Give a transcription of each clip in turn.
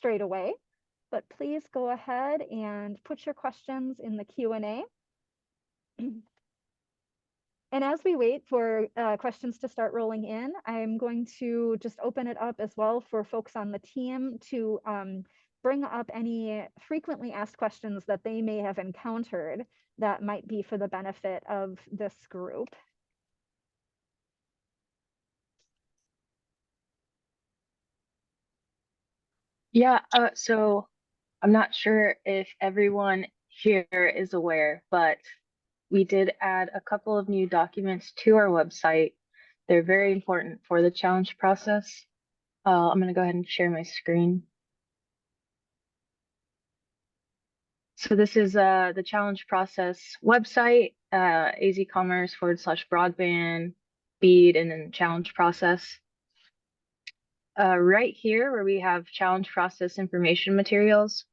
straight away, but please go ahead and put your questions in the Q&A. And as we wait for questions to start rolling in, I'm going to just open it up as well for folks on the team to bring up any frequently asked questions that they may have encountered that might be for the benefit of this group. Yeah, so I'm not sure if everyone here is aware, but we did add a couple of new documents to our website. They're very important for the challenge process. I'm going to go ahead and share my screen. So this is the challenge process website, azcommerce/broadband, BEAD, and then challenge process. Right here where we have challenge process information materials,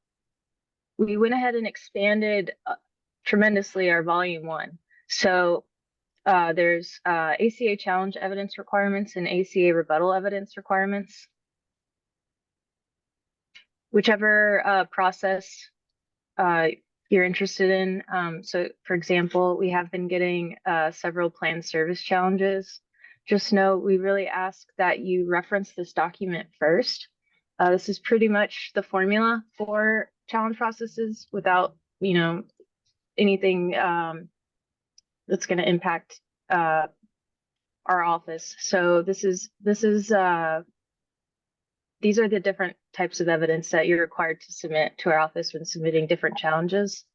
we went ahead and expanded tremendously our volume 1. So there's ACA challenge evidence requirements and ACA rebuttal evidence requirements. Whichever process you're interested in. So for example, we have been getting several planned service challenges. Just know we really ask that you reference this document first. This is pretty much the formula for challenge processes without, anything that's going to impact our office. So these are the different types of evidence that you're required to submit to our office when submitting different challenges.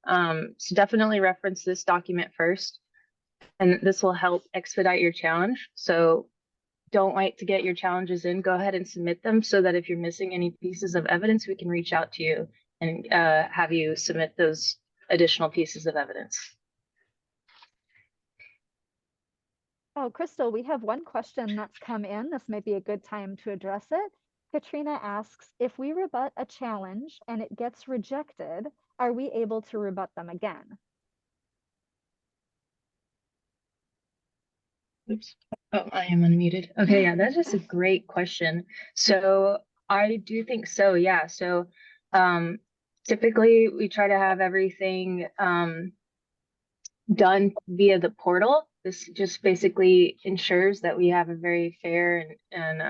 So definitely reference this document first, and this will help expedite your challenge. So don't wait to get your challenges in. Go ahead and submit them so that if you're missing any pieces of evidence, we can reach out to you and have you submit those additional pieces of evidence. Oh, Crystal, we have one question that's come in. This might be a good time to address it. Katrina asks, if we rebut a challenge and it gets rejected, are we able to rebut them again? Oops. Oh, I am unmuted. Okay, yeah, that's just a great question. So I do think so, yeah. So typically we try to have everything done via the portal. This just basically ensures that we have a very fair and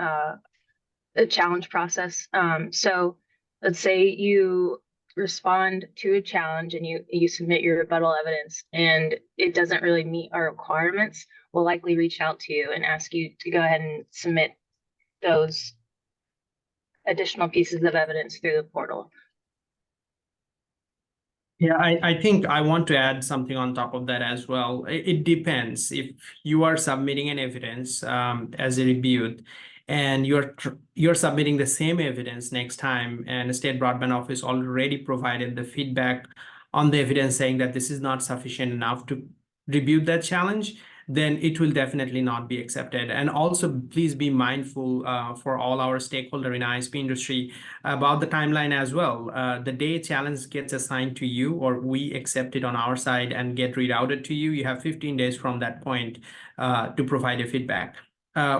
a challenge process. So let's say you respond to a challenge and you submit your rebuttal evidence and it doesn't really meet our requirements, we'll likely reach out to you and ask you to go ahead and submit those additional pieces of evidence through the portal. Yeah, I think I want to add something on top of that as well. It depends. If you are submitting an evidence as a reviewed, and you're submitting the same evidence next time, and the State Broadband Office already provided the feedback on the evidence saying that this is not sufficient enough to rebut that challenge, then it will definitely not be accepted. And also, please be mindful for all our stakeholder in ISP industry about the timeline as well. The day challenge gets assigned to you or we accept it on our side and get rerouted to you, you have 15 days from that point to provide a feedback.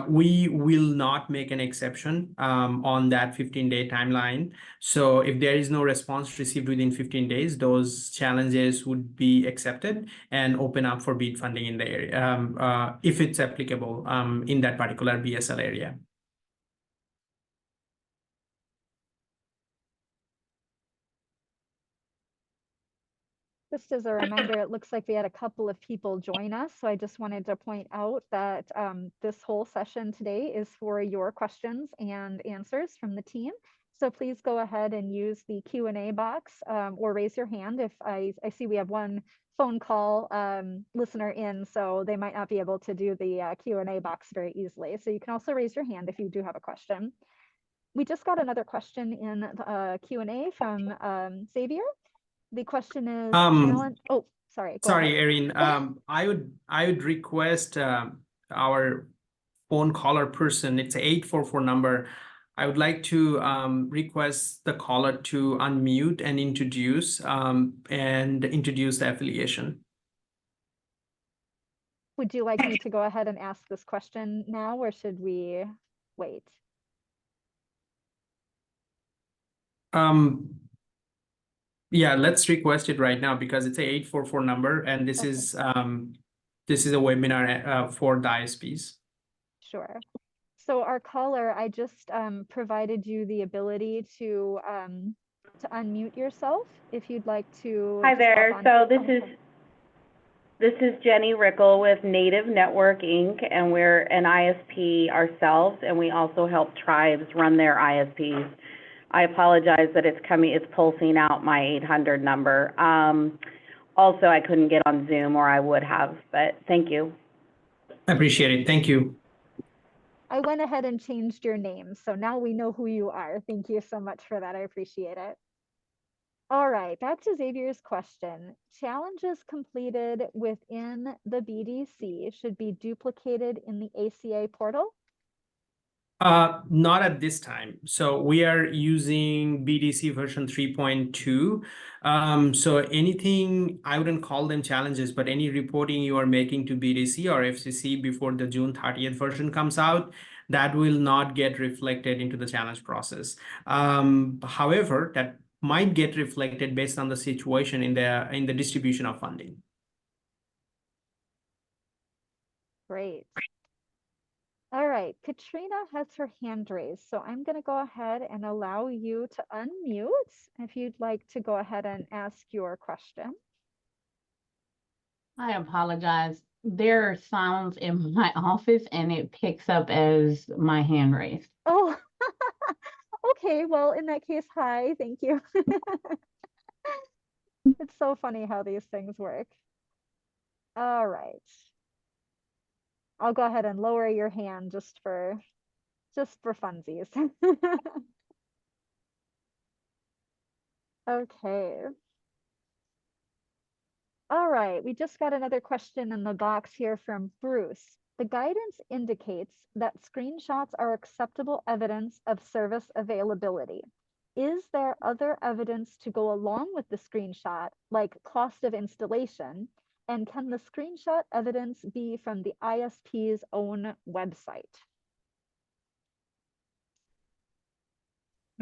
We will not make an exception on that 15-day timeline. So if there is no response received within 15 days, those challenges would be accepted and open up for BEAD funding in the area, if it's applicable in that particular BSL area. Just as a reminder, it looks like we had a couple of people join us. So I just wanted to point out that this whole session today is for your questions and answers from the team. So please go ahead and use the Q&A box or raise your hand if I see we have one phone call listener in, so they might not be able to do the Q&A box very easily. So you can also raise your hand if you do have a question. We just got another question in the Q&A from Xavier. The question is, oh, sorry. Sorry, Erin. I would request our phone caller person. It's an 844 number. I would like to request the caller to unmute and introduce the affiliation. Would you like me to go ahead and ask this question now, or should we wait? Yeah, let's request it right now because it's a 844 number, and this Okay. is a webinar for the ISPs. Sure. So our caller, I just provided you the ability to unmute yourself if you'd like to. Hi just hop there. on. So Oh, this is Jenny Rickle with Native Network Inc., and we're an ISP ourselves, and we also help tribes run their ISPs. I apologize that it's pulsing out my 800 number. Also, I couldn't get on Zoom, or I would have, but thank you. I appreciate it. Thank you. I went ahead and changed your name, so now we know who you are. Thank you so much for that. I appreciate it. All right, back to Xavier's question. Challenges completed within the BDC should be duplicated in the ACA portal? Not at this time. So we are using BDC version 3.2. So anything, I wouldn't call them challenges, but any reporting you are making to BDC or FCC before the June 30th version comes out, that will not get reflected into the challenge process. However, that might get reflected based on the situation in the distribution of funding. Great. All right, Katrina has her hand raised, so I'm going to go ahead and allow you to unmute if you'd like to go ahead and ask your question. I apologize. There are sounds in my office and it picks up as my hand raised. Oh, okay. Well, in that case, hi, thank you. It's so funny how these things work. All right. I'll go ahead and lower your hand just for funsies. Okay. All right, we just got another question in the box here from Bruce. The guidance indicates that screenshots are acceptable evidence of service availability. Is there other evidence to go along with the screenshot, like cost of installation? And can the screenshot evidence be from the ISP's own website?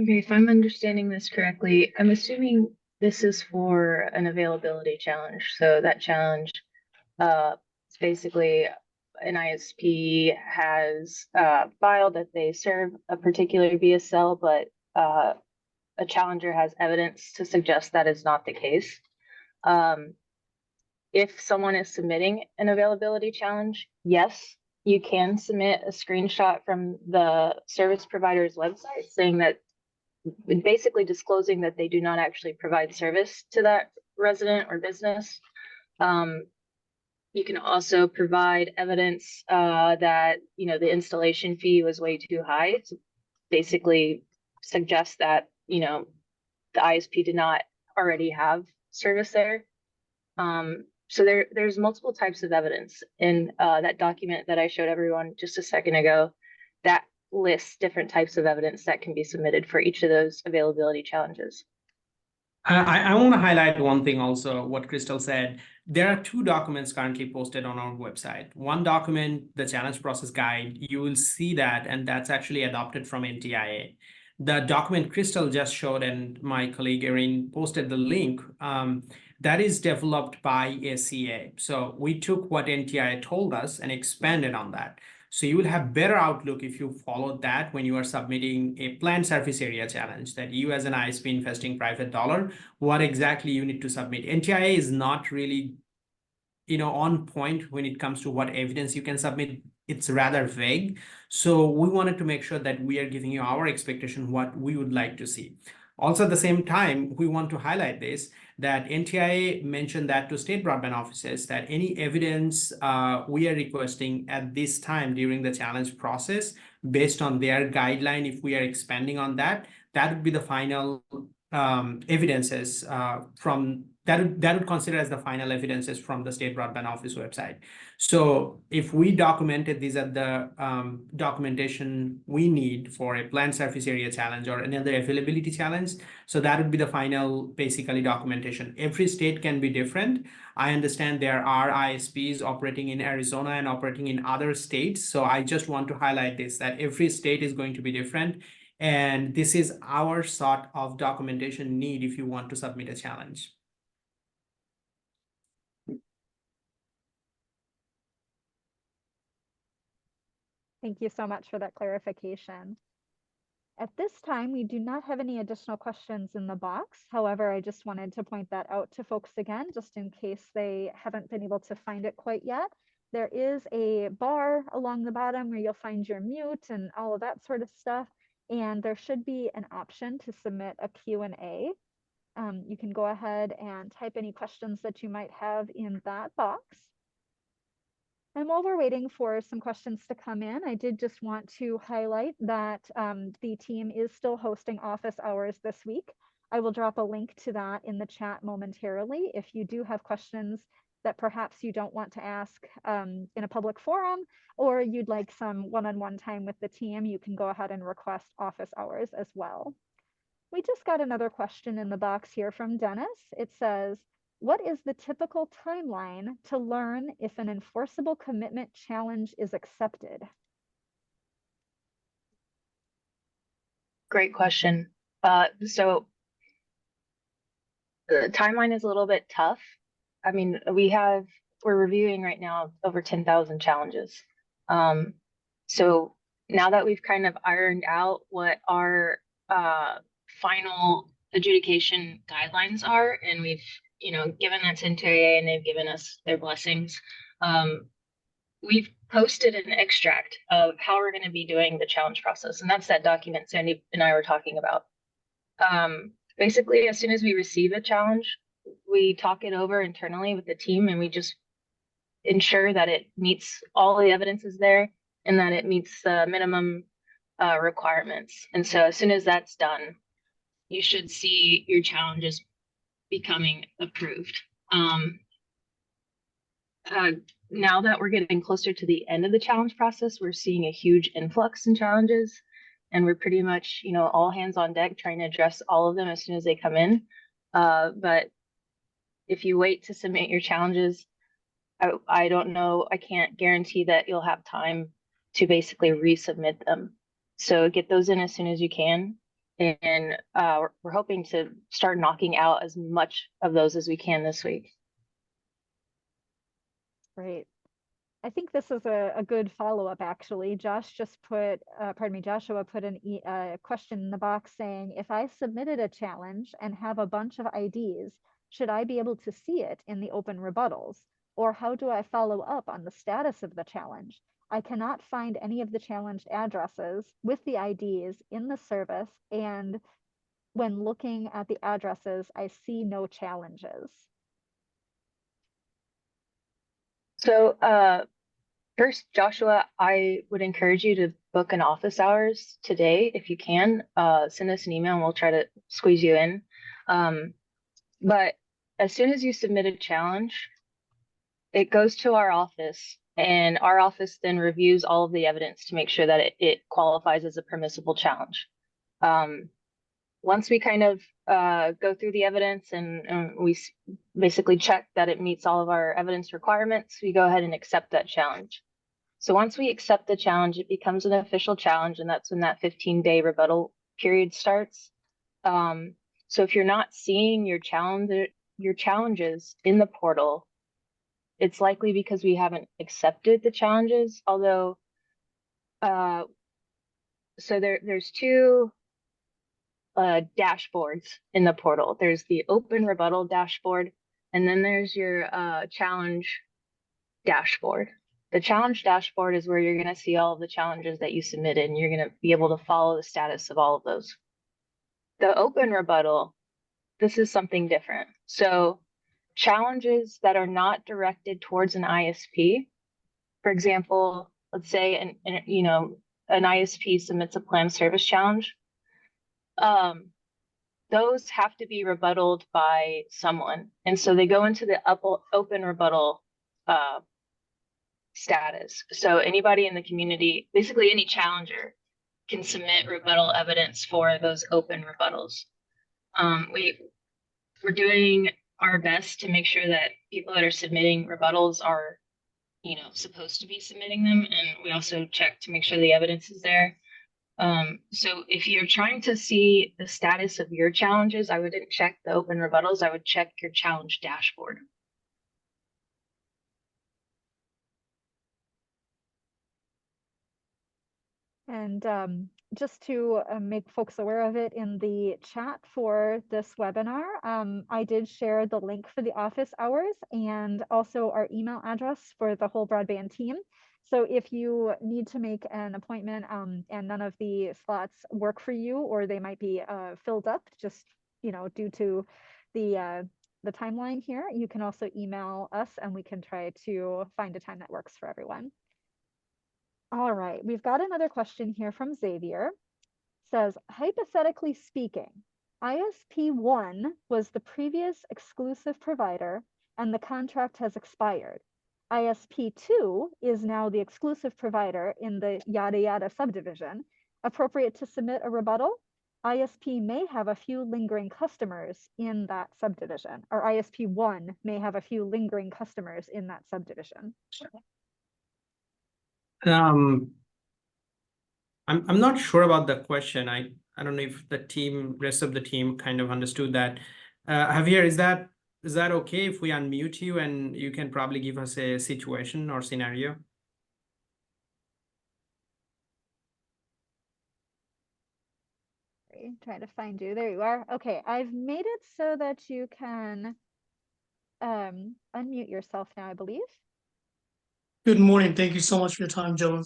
Okay, if I'm understanding this correctly, I'm assuming this is for an availability challenge. So that challenge is basically an ISP has filed that they serve a particular VSL, but a challenger has evidence to suggest that is not the case. If someone is submitting an availability challenge, yes, you can submit a screenshot from the service provider's website saying that, basically disclosing that they do not actually provide service to that resident or business. You can also provide evidence that the installation fee was way too high to basically suggest that the ISP did not already have service there. So there's multiple types of evidence in that document that I showed everyone just a second ago that lists different types of evidence that can be submitted for each of those availability challenges. I want to highlight one thing also, what Crystal said. There are two documents currently posted on our website. One document, the challenge process guide, you will see that, and that's actually adopted from NTIA. The document Crystal just showed, and my colleague Erin posted the link, that is developed by ACA. So we took what NTIA told us and expanded on that. So you will have better outlook if you follow that when you are submitting a planned surface area challenge, that you as an ISP investing private dollar, what exactly you need to submit. NTIA is not really, on point when it comes to what evidence you can submit. It's rather vague. So we wanted to make sure that we are giving you our expectation, what we would like to see. Also, at the same time, we want to highlight this, that NTIA mentioned that to state broadband offices, that any evidence we are requesting at this time during the challenge process, based on their guideline, if we are expanding on that, that would be the final evidences from that would consider as the final evidences from the State Broadband Office website. So if we documented these are the documentation we need for a planned surface area challenge or another availability challenge, so that would be the final basically documentation. Every state can be different. I understand there are ISPs operating in Arizona and operating in other states. So I just want to highlight this, that every state is going to be different. And this is our sort of documentation need if you want to submit a challenge. Thank you so much for that clarification. At this time, we do not have any additional questions in the box. However, I just wanted to point that out to folks again, just in case they haven't been able to find it quite yet. There is a bar along the bottom where you'll find your mute and all of that sort of stuff. And there should be an option to submit a Q&A. You can go ahead and type any questions that you might have in that box. And while we're waiting for some questions to come in, I did just want to highlight that the team is still hosting office hours this week. I will drop a link to that in the chat momentarily. If you do have questions that perhaps you don't want to ask in a public forum, or you'd like some one-on-one time with the team, you can go ahead and request office hours as well. We just got another question in the box here from Dennis. It says, what is the typical timeline to learn if an enforceable commitment challenge is accepted? Great question. So the timeline is a little bit tough. I mean, we're reviewing right now over 10,000 challenges. So now that we've kind of ironed out what our final adjudication guidelines are, and we've given that to NTIA and they've given us their blessings, we've posted an extract of how we're going to be doing the challenge process. And that's that document Sandy and I were talking about. Basically, as soon as we receive a challenge, we talk it over internally with the team, and we just ensure that it meets all the evidence is there and that it meets the minimum requirements. And so as soon as that's done, you should see your challenges becoming approved. Now that we're getting closer to the end of the challenge process, we're seeing a huge influx in challenges, and we're pretty much, all hands on deck trying to address all of them as soon as they come in. But if you wait to submit your challenges, I don't know, I can't guarantee that you'll have time to basically resubmit them. So get those in as soon as you can. And we're hoping to start knocking out as much of those as we can this week. Great. I think this is a good follow-up, actually. Joshua put a question in the box saying, if I submitted a challenge and have a bunch of IDs, should I be able to see it in the open rebuttals? Or how do I follow up on the status of the challenge? I cannot find any of the challenged addresses with the IDs in the service, and when looking at the addresses, I see no challenges. So first, Joshua, I would encourage you to book an office hours today if you can. Send us an email and we'll try to squeeze you in. But as soon as you submit a challenge, it goes to our office, and our office then reviews all of the evidence to make sure that it qualifies as a permissible challenge. Once we kind of go through the evidence and we basically check that it meets all of our evidence requirements, we go ahead and accept that challenge. So once we accept the challenge, it becomes an official challenge, and that's when that 15-day rebuttal period starts. So if you're not seeing your challenges in the portal, it's likely because we haven't accepted the challenges. Although, so there's two dashboards in the portal. There's the open rebuttal dashboard, and then there's your challenge dashboard. The challenge dashboard is where you're going to see all of the challenges that you submitted, and you're going to be able to follow the status of all of those. The open rebuttal, this is something different. So challenges that are not directed towards an ISP, for example, let's say an ISP submits a planned service challenge. Those have to be rebutted by someone, and so they go into the open rebuttal status. So anybody in the community, basically any challenger, can submit rebuttal evidence for those open rebuttals. We're doing our best to make sure that people that are submitting rebuttals are, supposed to be submitting them, and we also check to make sure the evidence is there. So if you're trying to see the status of your challenges, I wouldn't check the open rebuttals. I would check your challenge dashboard. And just to make folks aware of it in the chat for this webinar, I did share the link for the office hours and also our email address for the whole broadband team. So if you need to make an appointment and none of the slots work for you, or they might be filled up just, due to the timeline here, you can also email us and we can try to find a time that works for everyone. All right, we've got another question here from Xavier. Says, hypothetically speaking, ISP1 was the previous exclusive provider and the contract has expired. ISP2 is now the exclusive provider in the yada yada subdivision. Appropriate to submit a rebuttal? ISP may have a few lingering customers in that subdivision, or ISP1 may have a few lingering customers in that subdivision. I'm not sure about the question. I don't know if the rest of the team kind of understood that. Javier, is that okay if we unmute you and you can probably give us a situation or scenario? Trying to find you. There you are. Okay, I've made it so that you can unmute yourself now, I believe. Good morning. Thank you so much for your time, Joe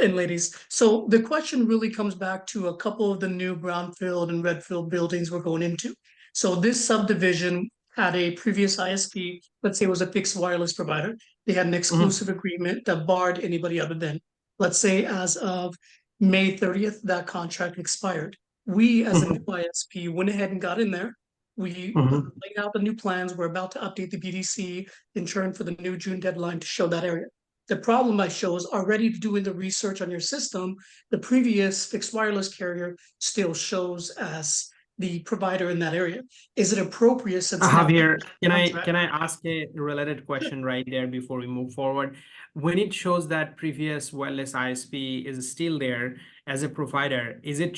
and ladies. So the question really comes back to a couple of the new brownfield and redfield buildings we're going into. So this subdivision had a previous ISP, let's say it was a fixed wireless provider. They had an exclusive agreement that barred anybody other than, let's say as of May 30th, that contract expired. We as a new ISP went ahead and got in there. We laid out the new plans. We're about to update the BDC in turn for the new June deadline to show that area. The problem I show is already doing the research on your system, the previous fixed wireless carrier still shows as the provider in that area. Is it appropriate since Javier, can I ask a related question right there before we move forward? When it shows that previous wireless ISP is still there as a provider, is that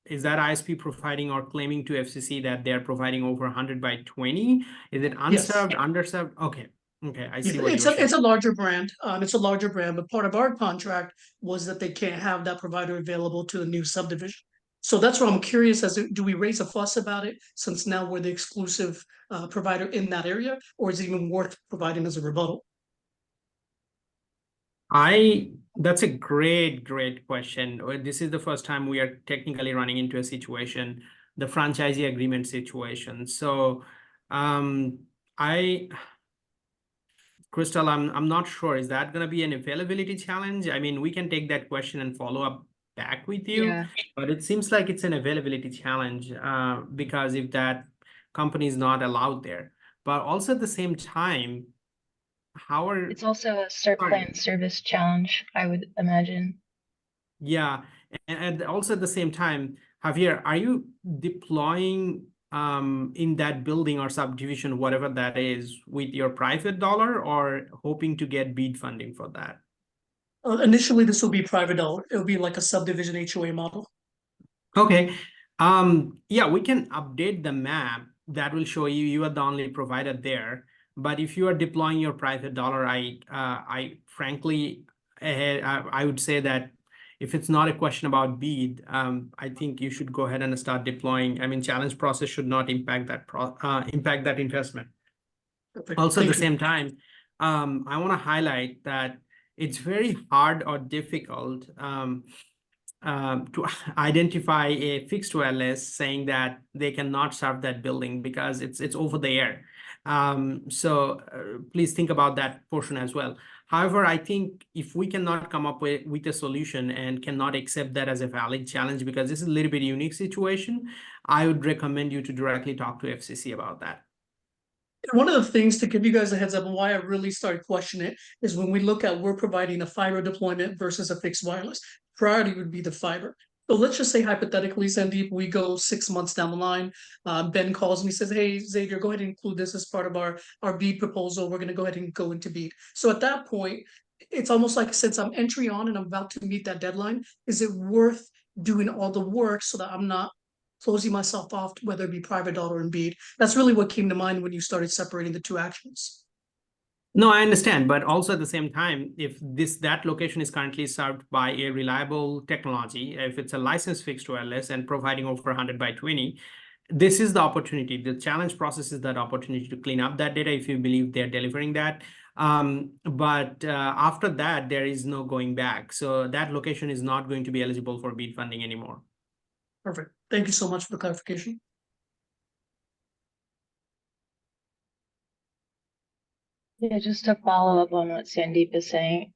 ISP providing or claiming to FCC that they're providing over 100 by 20? Is it unserved, underserved? Okay. Okay, I see what you're saying. It's a larger brand. It's a larger brand, but part of our contract was that they can't have that provider available to the new subdivision. So that's why I'm curious as to, do we raise a fuss about it since now we're the exclusive provider in that area, or is it even worth providing as a rebuttal? That's a great question. This is the first time we are technically running into a situation, the franchisee agreement situation. So Crystal, I'm not sure. Is that going to be an availability challenge? I mean, we can take that question and follow up back with you, but it seems like it's an availability challenge because if that company is not allowed there, but also at the same time, it's also a plan service challenge, I would imagine. Yeah, and also at the same time, Javier, are you deploying in that building or subdivision, whatever that is, with your private dollar or hoping to get BEAD funding for that? Initially, this will be private dollar. It'll be like a subdivision HOA model. Okay. Yeah, we can update the map that will show you are the only provider there. But if you are deploying your private dollar, I frankly, I would say that if it's not a question about BEAD, I think you should go ahead and start deploying. I mean, challenge process should not impact that investment. Perfect. Also, at the same time, I want to highlight that it's very hard or difficult to identify a fixed wireless saying that they cannot serve that building because it's over the air. So please think about that portion as well. However, I think if we cannot come up with a solution and cannot accept that as a valid challenge, because this is a little bit unique situation, I would recommend you to directly talk to FCC about that. One of the things to give you guys a heads up on why I really started questioning it is when we look at we're providing a fiber deployment versus a fixed wireless. Priority would be the fiber. So let's just say hypothetically, Sandeep, we go 6 months down the line. Ben calls me, says, hey, Xavier, go ahead and include this as part of our BEAD proposal. We're going to go ahead and go into BEAD. So at that point, it's almost like since I'm entry on and I'm about to meet that deadline, is it worth doing all the work so that I'm not closing myself off, whether it be private dollar or BEAD? That's really what came to mind when you started separating the two actions. No, I understand, but also at the same time, if that location is currently served by a reliable technology, if it's a licensed fixed wireless and providing over 100 by 20, this is the opportunity. The challenge process is that opportunity to clean up that data if you believe they're delivering that. But after that, there is no going back. So that location is not going to be eligible for BEAD funding anymore. Perfect. Thank you so much for the clarification. Yeah, just to follow up on what Sandeep is saying,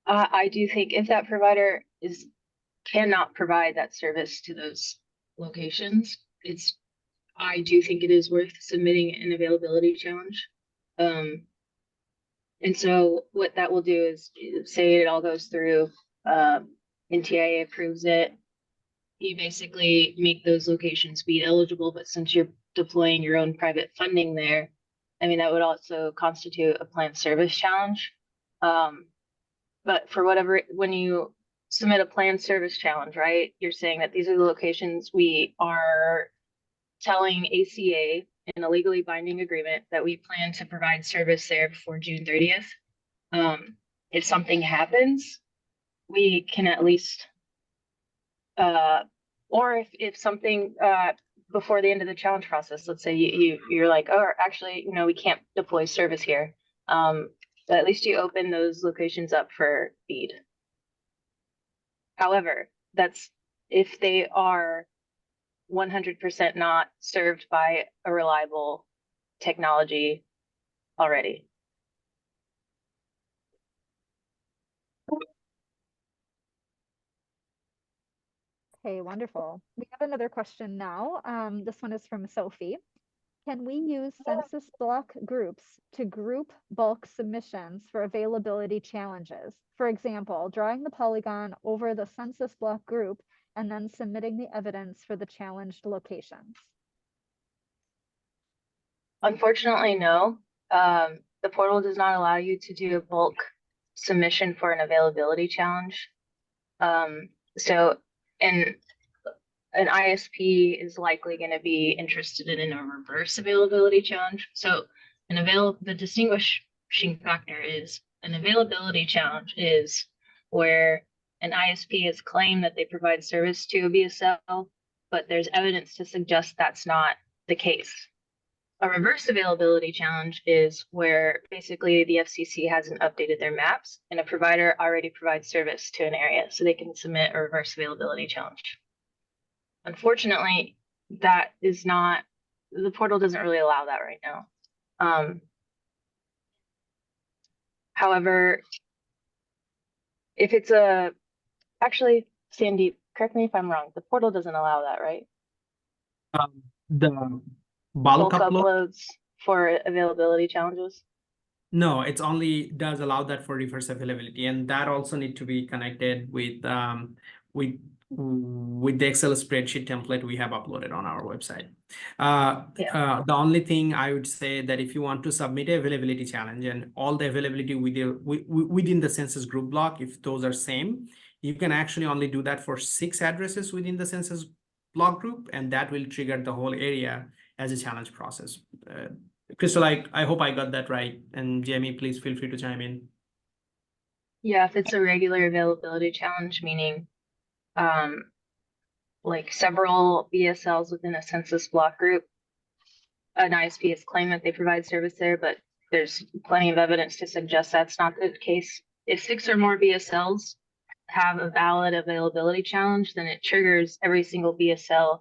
I do think if that provider cannot provide that service to those locations, I do think it is worth submitting an availability challenge. And so what that will do is, say it all goes through, NTIA approves it. You basically make those locations BEAD eligible, but since you're deploying your own private funding there, I mean, that would also constitute a planned service challenge. But for whatever, when you submit a planned service challenge, right, you're saying that these are the locations we are telling ACA in a legally binding agreement that we plan to provide service there before June 30th. If something happens, we can at least, or if something, before the end of the challenge process, let's say you're like, oh, actually, we can't deploy service here. But at least you open those locations up for BEAD. However, that's if they are 100% not served by a reliable technology already. Okay, wonderful. We have another question now. This one is from Sophie. Can we use census block groups to group bulk submissions for availability challenges? For example, drawing the polygon over the census block group and then submitting the evidence for the challenged locations. Unfortunately, no. The portal does not allow you to do a bulk submission for an availability challenge. So, and an ISP is likely going to be interested in a reverse availability challenge. So, the distinguishing factor is an availability challenge is where an ISP has claimed that they provide service to a BSL, but there's evidence to suggest that's not the case. A reverse availability challenge is where basically the FCC hasn't updated their maps and a provider already provides service to an area, so they can submit a reverse availability challenge. Unfortunately, that is not, the portal doesn't really allow that right now. However, if it's actually, Sandeep, correct me if I'm wrong, the portal doesn't allow that, right? The bulk upload? Uploads for availability challenges? No, it's only does allow that for reverse availability, and that also need to be connected with the Excel spreadsheet template we have uploaded on our website. The only thing I would say that if you want to submit a availability challenge and all the availability within the census group block, if those are same, you can actually only do that for 6 addresses within the census block group, and that will trigger the whole area as a challenge process. Crystal, I hope I got that right. And Jamie, please feel free to chime in. Yeah, if it's a regular availability challenge, meaning like several BSLs within a census block group, an ISP has claimed that they provide service there, but there's plenty of evidence to suggest that's not the case. If 6 or more BSLs have a valid availability challenge, then it triggers every single BSL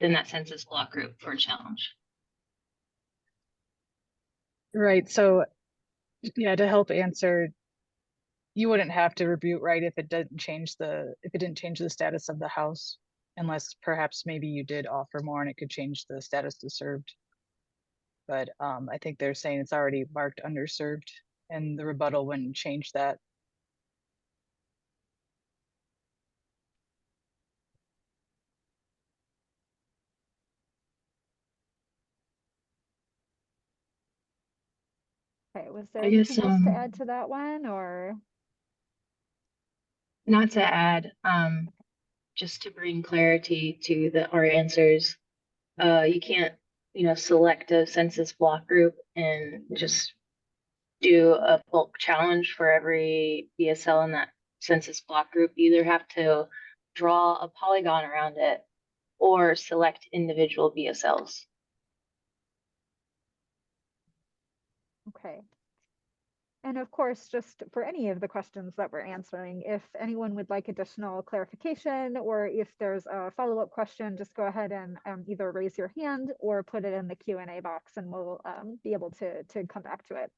in that census block group for a challenge. Right. So yeah, to help answer, you wouldn't have to rebuke, right, if it didn't change the status of the house, unless perhaps maybe you did offer more and it could change the status to served. But I think they're saying it's already marked underserved, and the rebuttal wouldn't change that. Okay, was there I guess, anything else to add to that one, or? not to add, just to bring clarity to our answers, you can't, select a census block group and just do a bulk challenge for every BSL in that census block group. You either have to draw a polygon around it or select individual BSLs. Okay. And of course, just for any of the questions that we're answering, if anyone would like additional clarification, or if there's a follow-up question, just go ahead and either raise your hand or put it in the Q&A box, and we'll be able to come back to it.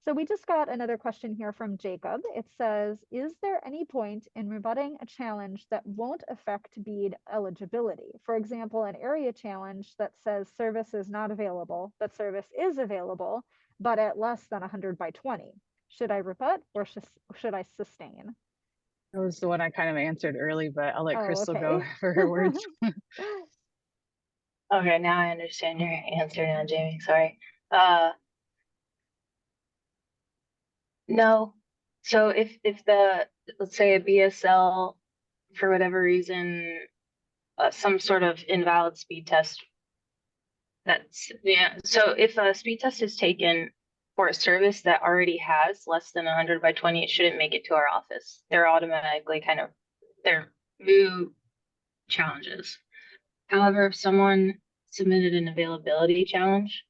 So we just got another question here from Jacob. It says, is there any point in rebutting a challenge that won't affect BEAD eligibility? For example, an area challenge that says service is not available, but service is available, but at less than 100 by 20. Should I rebut, or should I sustain? That was the one I kind of answered early, but I'll let Oh, Crystal okay. go for her words. Okay, now I understand your answer now, Jamie. Sorry. No. So if let's say a BSL, for whatever reason, some sort of invalid speed test, so if a speed test is taken for a service that already has less than 100 by 20, it shouldn't make it to our office. They're automatically they're new challenges. However, if someone submitted an availability challenge,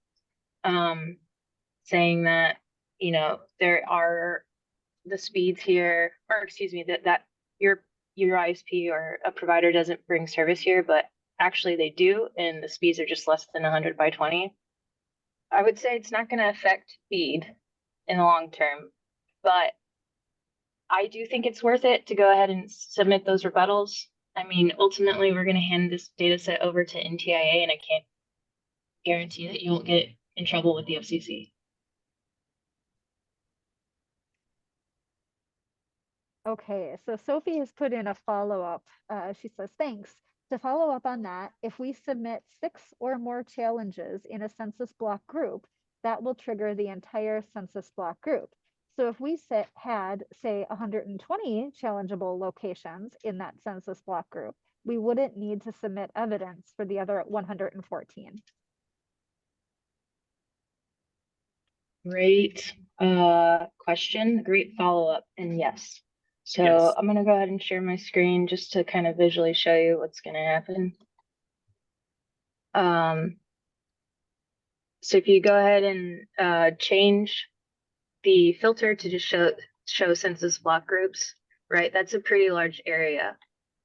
saying that, there are the speeds here, or excuse me, that your ISP or a provider doesn't bring service here, but actually they do, and the speeds are just less than 100 by 20. I would say it's not going to affect BEAD in the long term, but I do think it's worth it to go ahead and submit those rebuttals. I mean, ultimately, we're going to hand this data set over to NTIA, and I can't guarantee that you won't get in trouble with the FCC. Okay, so Sophie has put in a follow-up. She says, thanks. To follow up on that, if we submit 6 or more challenges in a census block group, that will trigger the entire census block group. So if we had, say, 120 challengeable locations in that census block group, we wouldn't need to submit evidence for the other 114. Great question, great follow-up, and yes. So Yes. I'm going to go ahead and share my screen just to kind of visually show you what's going to happen. So if you go ahead and change the filter to just show census block groups, right? That's a pretty large area.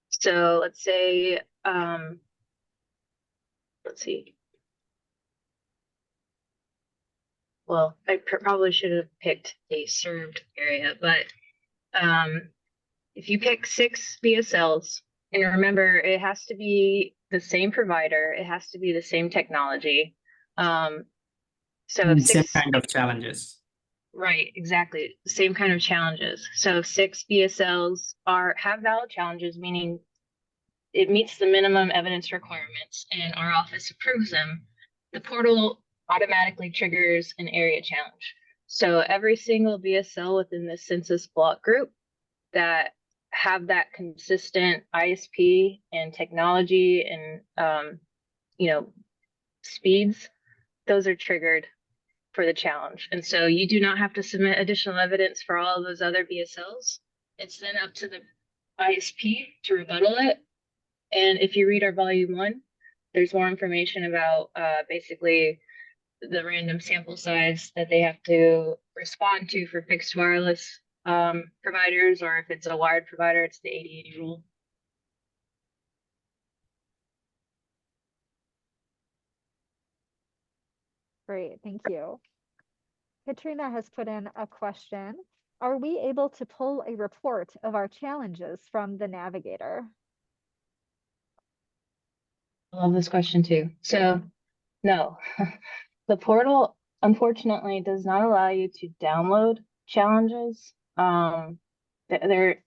So let's say, let's see. Well, I probably should have picked a served area, but if you pick 6 BSLs, and remember, it has to be the same provider, it has to be the same technology. So if Same 6, kind of challenges. right, exactly, same kind of challenges. So if 6 BSLs have valid challenges, meaning it meets the minimum evidence requirements, and our office approves them, the portal automatically triggers an area challenge. So every single BSL within the census block group that have that consistent ISP and technology and speeds, those are triggered for the challenge. And so you do not have to submit additional evidence for all of those other BSLs. It's then up to the ISP to rebuttal it. And if you read our volume 1, there's more information about basically the random sample size that they have to respond to for fixed wireless providers, or if it's a wired provider, it's the 80/80 rule. Great, thank you. Katrina has put in a question. Are we able to pull a report of our challenges from the navigator? I love this question too. So no, the portal unfortunately does not allow you to download challenges. They're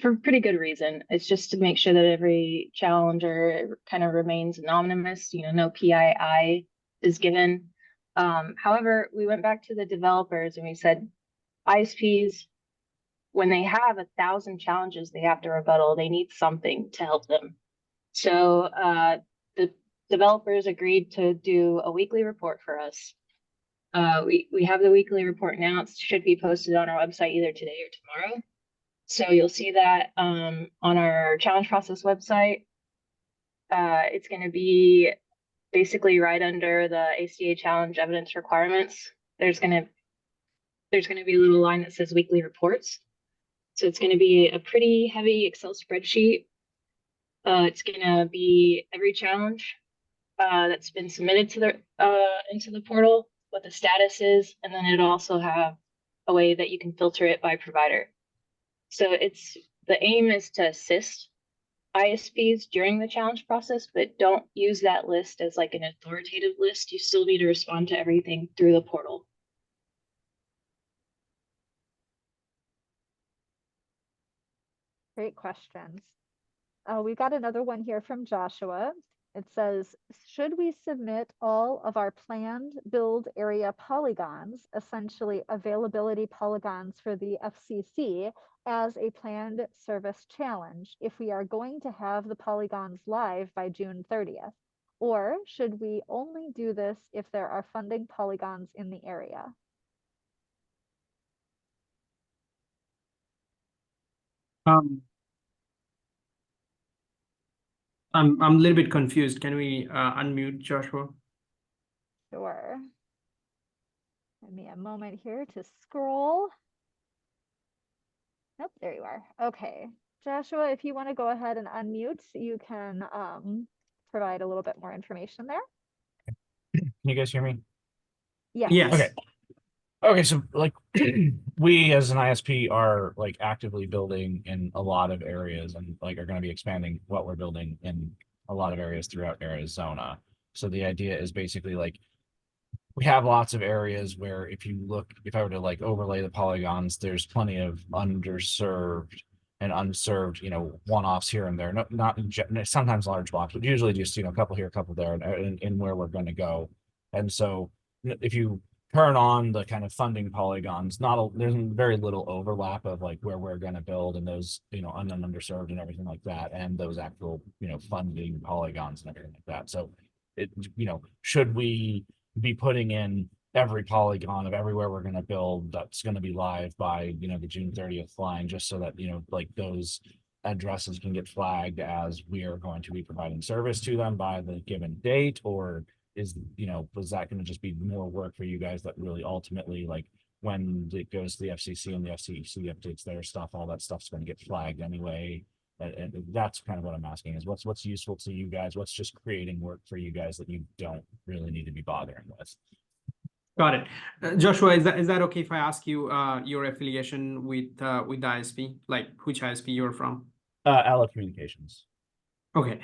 for pretty good reason. It's just to make sure that every challenger kind of remains anonymous. No PII is given. However, we went back to the developers and we said, ISPs, when they have 1,000 challenges they have to rebuttal, they need something to help them. So the developers agreed to do a weekly report for us. We have the weekly report now. It should be posted on our website either today or tomorrow. So you'll see that on our challenge process website. It's going to be basically right under the ACA challenge evidence requirements. There's going to be a little line that says weekly reports. So it's going to be a pretty heavy Excel spreadsheet. It's going to be every challenge that's been submitted to into the portal, what the status is, and then it'll also have a way that you can filter it by provider. So the aim is to assist ISPs during the challenge process, but don't use that list as like an authoritative list. You still need to respond to everything through the portal. Great questions. We've got another one here from Joshua. It says, should we submit all of our planned build area polygons, essentially availability polygons for the FCC, as a planned service challenge if we are going to have the polygons live by June 30th? Or should we only do this if there are funding polygons in the area? I'm a little bit confused. Can we unmute Joshua? Sure. Give me a moment here to scroll. Nope, there you are. Okay. Joshua, if you want to go ahead and unmute, you can provide a little bit more information there. Can you guys hear me? Yes. Yes. Okay. Okay, so like we as an ISP are like actively building in a lot of areas and like are going to be expanding what we're building in a lot of areas throughout Arizona. So the idea is basically like we have lots of areas where if I were to like overlay the polygons, there's plenty of underserved and unserved, one-offs here and there. Not sometimes large blocks, but usually just, a couple here, a couple there, in where we're going to go. And so if you turn on the kind of funding polygons, there's very little overlap of like where we're going to build and those, underserved and everything like that, and those actual, funding polygons and everything like that. So it, should we be putting in every polygon of everywhere we're going to build that's going to be live by, the June 30th line, just so that, like those addresses can get flagged as we are going to be providing service to them by the given date? Or was that going to just be more work for you guys that really ultimately, like when it goes to the FCC and the FCC updates their stuff, all that stuff's going to get flagged anyway? And that's kind of what I'm asking is what's useful to you guys? What's just creating work for you guys that you don't really need to be bothering with? Got it. Joshua, is that okay if I ask you your affiliation with the ISP, like which ISP you're from? Allied Communications. Okay.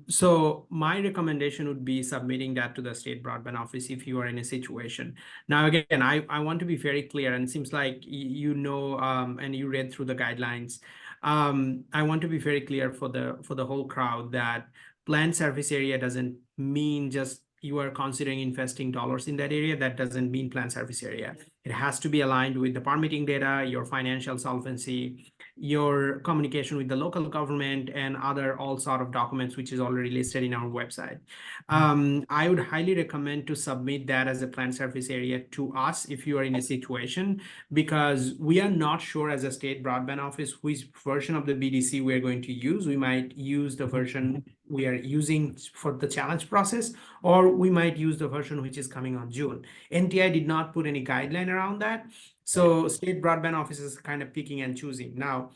So my recommendation would be submitting that to the State Broadband Office if you are in a situation. Now, again, I want to be very clear, and it seems like and you read through the guidelines. I want to be very clear for the whole crowd that planned service area doesn't mean just you are considering investing dollars in that area. That doesn't mean planned service area. It has to be aligned with the permitting data, your financial solvency, your communication with the local government, and other all sort of documents, which is already listed in our website. I would highly recommend to submit that as a planned service area to us if you are in a situation, because we are not sure as a State Broadband Office which version of the BDC we are going to use. We might use the version we are using for the challenge process, or we might use the version which is coming on June. NTI did not put any guideline around that. So State Broadband Office is kind of picking and choosing. Now,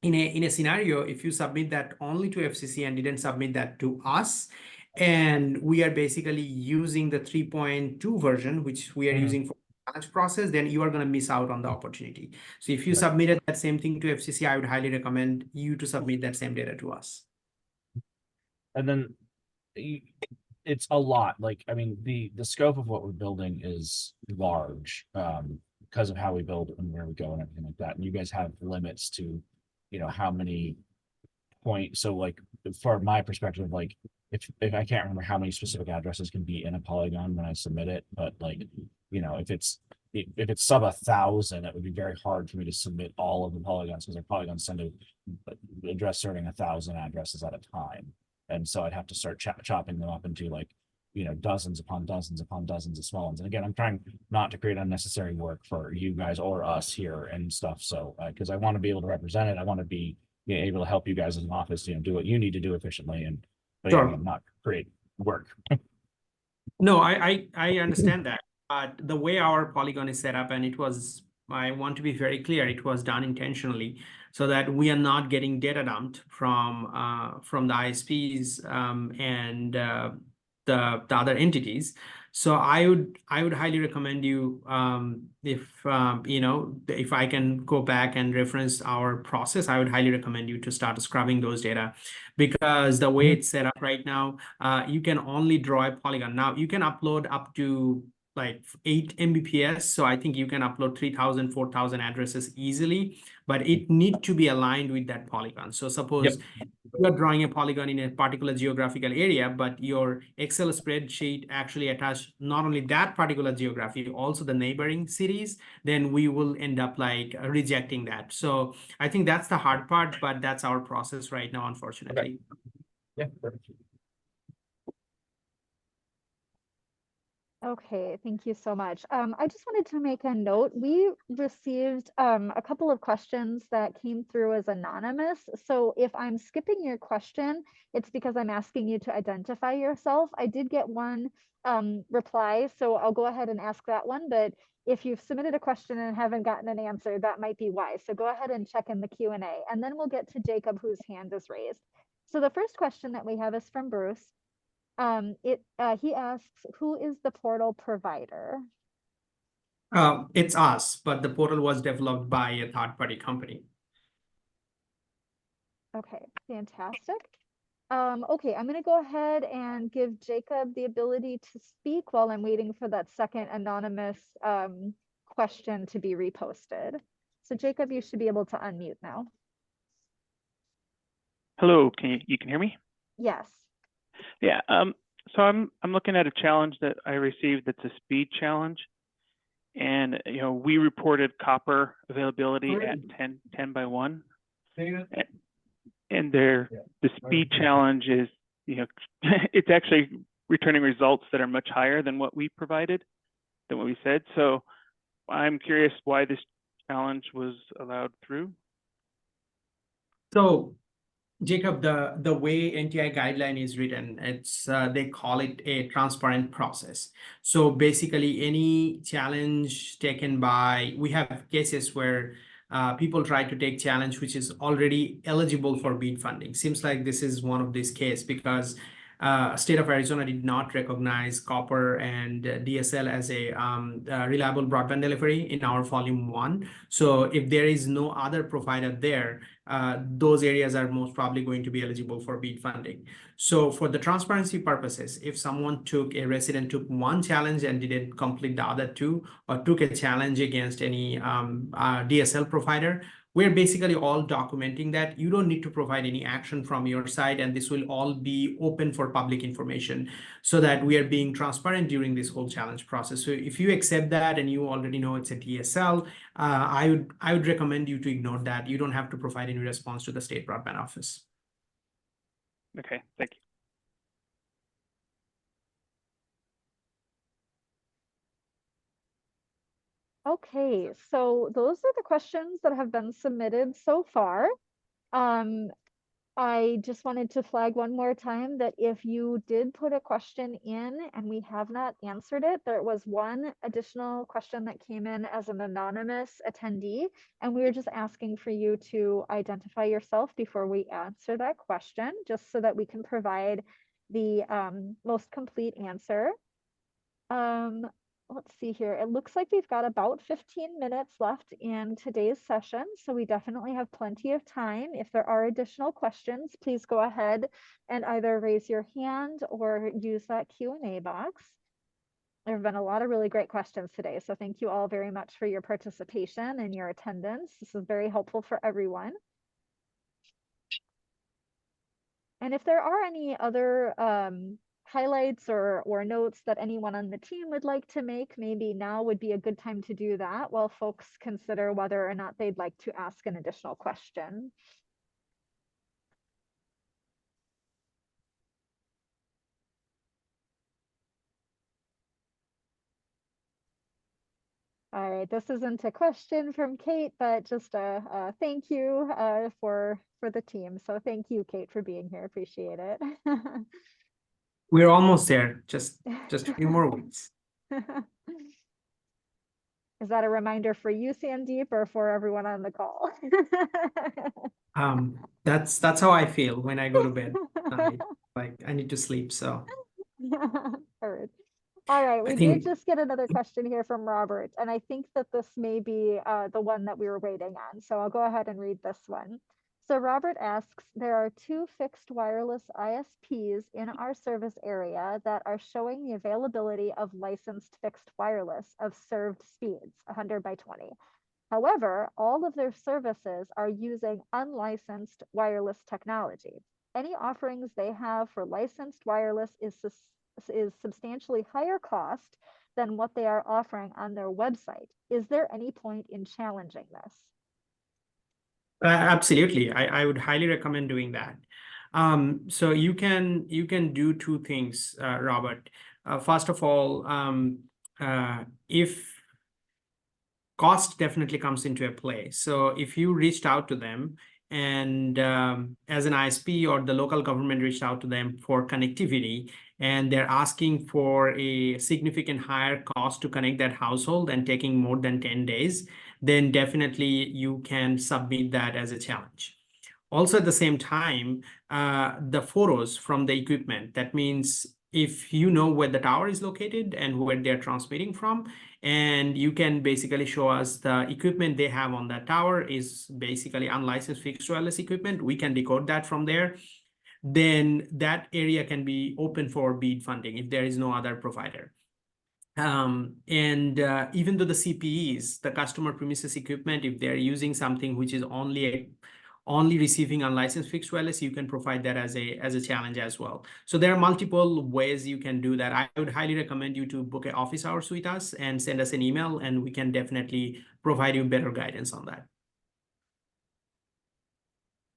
in a scenario, if you submit that only to FCC and didn't submit that to us, and we are basically using the 3.2 version, which we are using for the challenge process, then you are going to miss out on the opportunity. So if you submitted that same thing to FCC, I would highly recommend you to submit that same data to us. And then it's a lot. Like, I mean, the scope of what we're building is large because of how we build and where we go and everything like that. And you guys have limits to, how many point, so like for my perspective, like if I can't remember how many specific addresses can be in a polygon when I submit it, but like, if it's sub 1,000, it would be very hard for me to submit all of the polygons because our polygons tend to address serving 1,000 addresses at a time. And so I'd have to start chopping them up into like, dozens upon dozens upon dozens of small ones. And again, I'm trying not to create unnecessary work for you guys or us here and stuff. So, because I want to be able to represent it, I want to be able to help you guys as an office, do what you need to do efficiently, and Sure. not create work. No, I understand that, but the way our polygon is set up, and I want to be very clear, it was done intentionally so that we are not getting data dumped from the ISPs and the other entities. So I would highly recommend you, if I can go back and reference our process, I would highly recommend you to start scrubbing those data, because the way it's set up right now, you can only draw a polygon. Now you can upload up to like 8 Mbps. So I think you can upload 3,000, 4,000 addresses easily, but it need to be aligned with that polygon. So suppose you're drawing a polygon in a particular geographical area, but your Excel spreadsheet actually attached not only that particular geography, also the neighboring cities, then we will end up like rejecting that. So I think that's the hard part, but that's our process right now, unfortunately. Yeah. Perfect. Okay, thank you so much. I just wanted to make a note. We received a couple of questions that came through as anonymous. So if I'm skipping your question, it's because I'm asking you to identify yourself. I did get one reply, so I'll go ahead and ask that one. But if you've submitted a question and haven't gotten an answer, that might be why. So go ahead and check in the Q&A, and then we'll get to Jacob, whose hand is raised. So the first question that we have is from Bruce. He asks, who is the portal provider? It's us, but the portal was developed by a third-party company. Okay, fantastic. Okay, I'm going to go ahead and give Jacob the ability to speak while I'm waiting for that second anonymous question to be reposted. So Jacob, you should be able to unmute now. Hello, you can hear me? Yes. Yeah. So I'm looking at a challenge that I received that's a speed challenge, and we reported copper availability at 10 by 1, and the speed challenge is it's actually returning results that are much higher than what we provided, than what we said. So I'm curious why this challenge was allowed through. So Jacob, the way NTI guideline is written, it's they call it a transparent process. So basically, any challenge taken by, we have cases where people try to take challenge which is already eligible for BEAD funding. Seems like this is one of these cases because state of Arizona did not recognize copper and DSL as a reliable broadband delivery in our volume 1. So if there is no other provider there, those areas are most probably going to be eligible for BEAD funding. So for the transparency purposes, if a resident took one challenge and didn't complete the other two, or took a challenge against any DSL provider, we're basically all documenting that. You don't need to provide any action from your side, and this will all be open for public information so that we are being transparent during this whole challenge process. So if you accept that and you already know it's a DSL, I would recommend you to ignore that. You don't have to provide any response to the State Broadband Office. Okay, thank you. Okay, so those are the questions that have been submitted so far. I just wanted to flag one more time that if you did put a question in and we have not answered it, there was one additional question that came in as an anonymous attendee, and we were just asking for you to identify yourself before we answer that question, just so that we can provide the most complete answer. Let's see here. It looks like we've got about 15 minutes left in today's session, so we definitely have plenty of time. If there are additional questions, please go ahead and either raise your hand or use that Q&A box. There have been a lot of really great questions today, so thank you all very much for your participation and your attendance. This is very helpful for everyone. And if there are any other highlights or notes that anyone on the team would like to make, maybe now would be a good time to do that while folks consider whether or not they'd like to ask an additional question. All right, this isn't a question from Kate, but just a thank you for the team. So thank you, Kate, for being here. Appreciate it. We're almost there. Just a few more weeks. Is that a reminder for you, Sandeep, or for everyone on the call? That's how I feel when I go to bed. Like I need to sleep. So Heard. All right, we I did think just get another question here from Robert, and I think that this may be the one that we were waiting on. So I'll go ahead and read this one. So Robert asks, there are 2 fixed wireless ISPs in our service area that are showing the availability of licensed fixed wireless of served speeds, 100 by 20. However, all of their services are using unlicensed wireless technology. Any offerings they have for licensed wireless is substantially higher cost than what they are offering on their website. Is there any point in challenging this? absolutely, I would highly recommend doing that. So you can do 2 things, Robert. First of all, if cost definitely comes into a play. So if you reached out to them and as an ISP or the local government reached out to them for connectivity, and they're asking for a significant higher cost to connect that household and taking more than 10 days, then definitely you can submit that as a challenge. Also, at the same time, the photos from the equipment, that means if you know where the tower is located and where they're transmitting from, and you can basically show us the equipment they have on that tower is basically unlicensed fixed wireless equipment, we can decode that from there, then that area can be open for BEAD funding if there is no other provider. Even though the CPEs, the customer premises equipment, if they're using something which is only receiving unlicensed fixed wireless, you can provide that as a challenge as well. So there are multiple ways you can do that. I would highly recommend you to book an office hours with us and send us an email, and we can definitely provide you better guidance on that.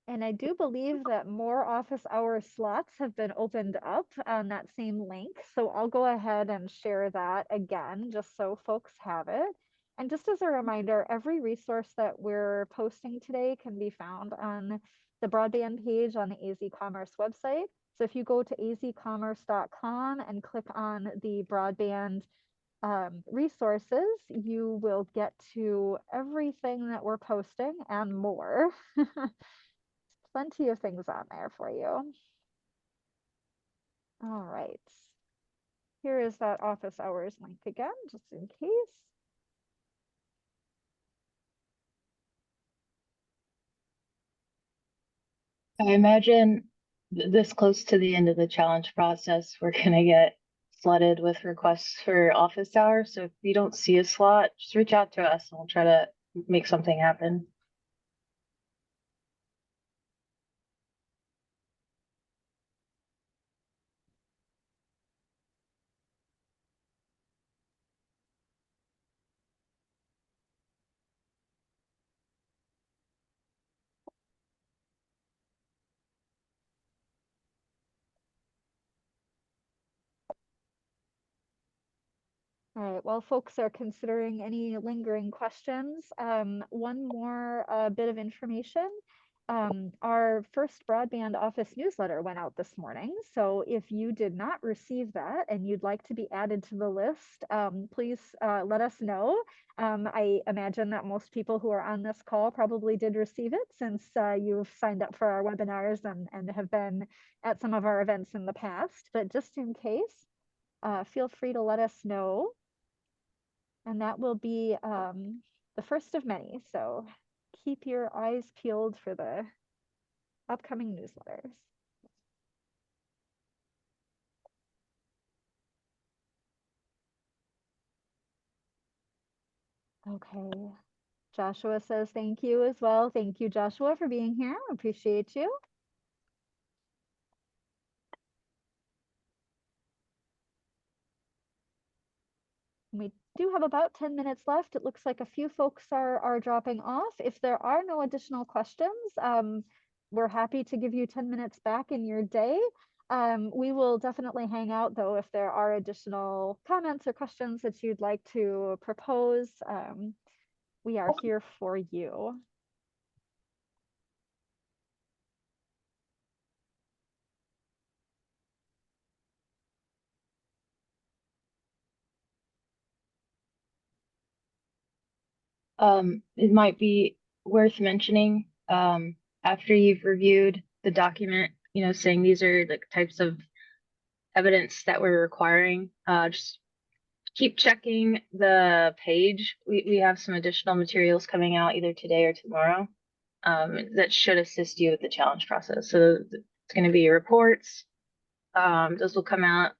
And I do believe that more office hour slots have been opened up on that same link. So I'll go ahead and share that again, just so folks have it. And just as a reminder, every resource that we're posting today can be found on the broadband page on the AZ Commerce website. So if you go to azcommerce.com and click on the broadband resources, you will get to everything that we're posting and more. Plenty of things on there for you. All right. Here is that office hours link again, just in case. I imagine this close to the end of the challenge process, we're gonna get flooded with requests for office hours. So if you don't see a slot, just reach out to us and we'll try to make something happen. All right, while folks are considering any lingering questions, one more bit of information. Our first broadband office newsletter went out this morning. So if you did not receive that and you'd like to be added to the list, please let us know. I imagine that most people who are on this call probably did receive it since you've signed up for our webinars and have been at some of our events in the past. But just in case, feel free to let us know. And that will be the first of many. So keep your eyes peeled for the upcoming newsletters. Okay. Joshua says thank you as well. Thank you, Joshua, for being here. Appreciate you. we do have about 10 minutes left. It looks like a few folks are dropping off. If there are no additional questions, we're happy to give you 10 minutes back in your day. We will definitely hang out though if there are additional comments or questions that you'd like to propose. We are here for you. It might be worth mentioning, after you've reviewed the document, saying these are the types of evidence that we're requiring, just keep checking the page. We have some additional materials coming out either today or tomorrow, that should assist you with the challenge process. So it's going to be reports. Those will come out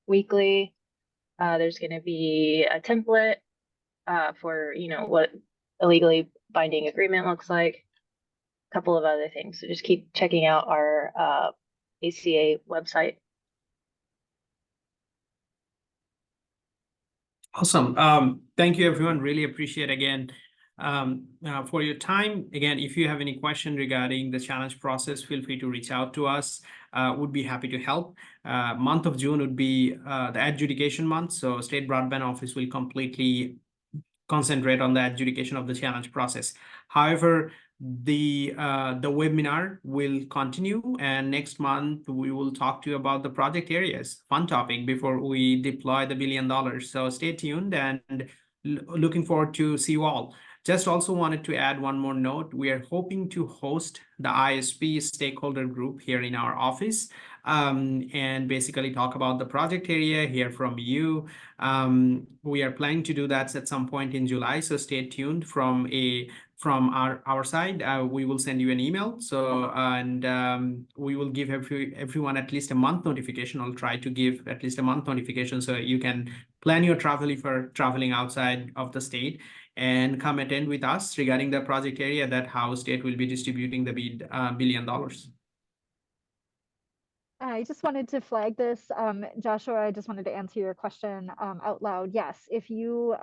weekly. There's going to be a template for what a legally binding agreement looks like, a couple of other things. So just keep checking out our ACA website. Awesome. Thank you, everyone. Really appreciate again for your time. Again, if you have any question regarding the challenge process, feel free to reach out to us. Would be happy to help. Month of June would be the adjudication month. So State Broadband Office will completely concentrate on the adjudication of the challenge process. However, the webinar will continue, and next month we will talk to you about the project areas. Fun topic before we deploy the $1 billion. So stay tuned, and looking forward to see you all. Just also wanted to add one more note. We are hoping to host the ISP stakeholder group here in our office, and basically talk about the project area, hear from you. We are planning to do that at some point in July, so stay tuned from our side. We will send you an email. So we will give everyone at least a month notification. I'll try to give at least a month notification so you can plan your travel if you're traveling outside of the state, and come attend with us regarding the project area, that how state will be distributing the BEAD $1 billion. I just wanted to flag this, Joshua. I just wanted to answer your question out loud. Yes, if you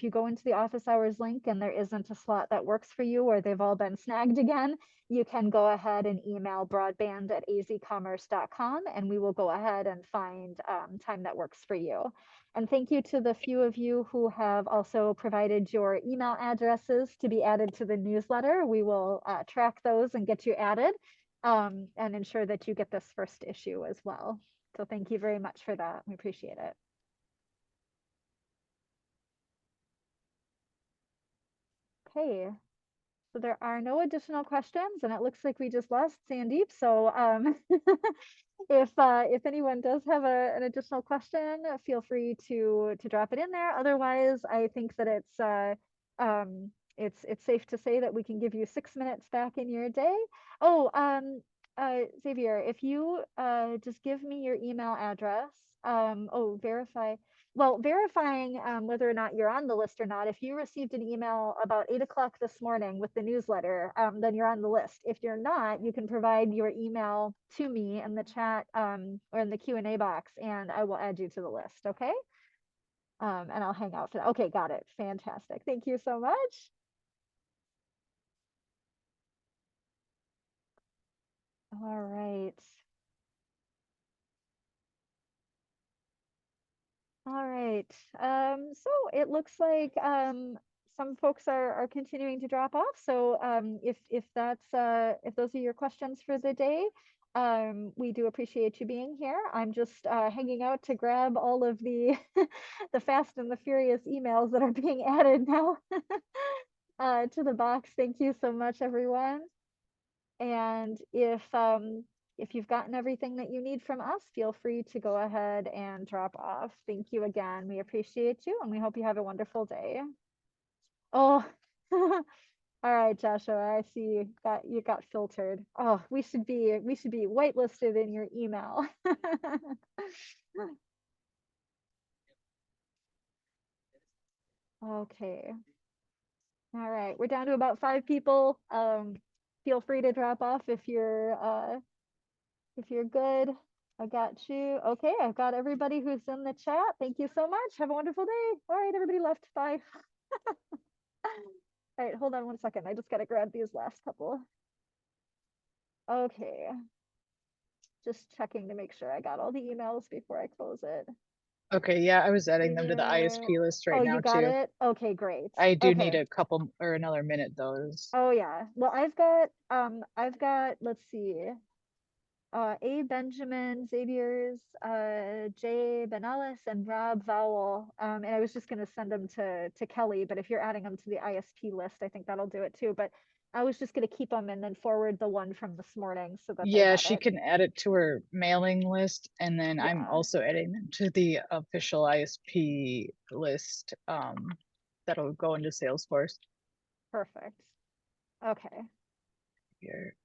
go into the office hours link and there isn't a slot that works for you, or they've all been snagged again, you can go ahead and email broadband@azcommerce.com, and we will go ahead and find time that works for you. And thank you to the few of you who have also provided your email addresses to be added to the newsletter. We will track those and get you added. And ensure that you get this first issue as well. So thank you very much for that. We appreciate it. Okay, so there are no additional questions, and it looks like we just lost Sandeep. So if anyone does have an additional question, feel free to drop it in there. Otherwise, I think that it's safe to say that we can give you 6 minutes back in your day. Oh, Xavier, if you just give me your email address. Verifying whether or not you're on the list or not. If you received an email about 8 o'clock this morning with the newsletter, then you're on the list. If you're not, you can provide your email to me in the chat or in the Q&A box, and I will add you to the list, okay? And I'll hang out for that. Okay, got it. Fantastic. Thank you so much. All right. All right. So it looks like some folks are continuing to drop off. So if those are your questions for the day, we do appreciate you being here. I'm just hanging out to grab all of the the fast and the furious emails that are being added now to the box. Thank you so much, everyone. And if you've gotten everything that you need from us, feel free to go ahead and drop off. Thank you again. We appreciate you, and we hope you have a wonderful day. Oh, all right, Joshua, I see you got filtered. Oh, we should be whitelisted in your email. Okay. All right, we're down to about 5 people. Feel free to drop off if you're good. I got you. Okay, I've got everybody who's in the chat. Thank you so much. Have a wonderful day. All right, everybody left. Bye. All right, hold on one second. I just gotta grab these last couple. Okay. Just checking to make sure I got all the emails before I close it. Okay, yeah, I was adding them to the Yeah. ISP list right Oh, now you got too. it? Okay, great. I do need Okay. a couple or another minute though. Oh yeah. Well, I've got, let's see. A. Benjamin, Xavier's, Jay Benalis, and Rob Vowell. And I was just gonna send them to Kelly, but if you're adding them to the ISP list, I think that'll do it too. But I was just gonna keep them and then forward the one from this morning so that they Yeah, have she it. can add it to her mailing list, and then I'm Yeah. also adding them to the official ISP list. That'll go into Salesforce Perfect. Okay. here.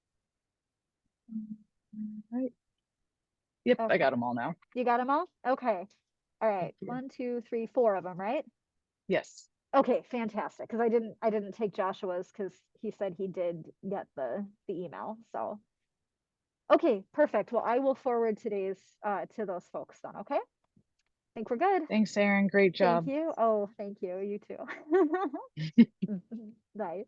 Right. Yep, I got Okay. them all now. You got them all? Okay. All right. you. 1, 2, 3, 4 of them, right? Yes. Okay, fantastic. Because I didn't take Joshua's because he said he did get the email. So okay, perfect. Well, I will forward today's to those folks then. Okay. I think we're good. Thanks, Aaron. Great job. Thank you. Oh, thank you. You too. Bye.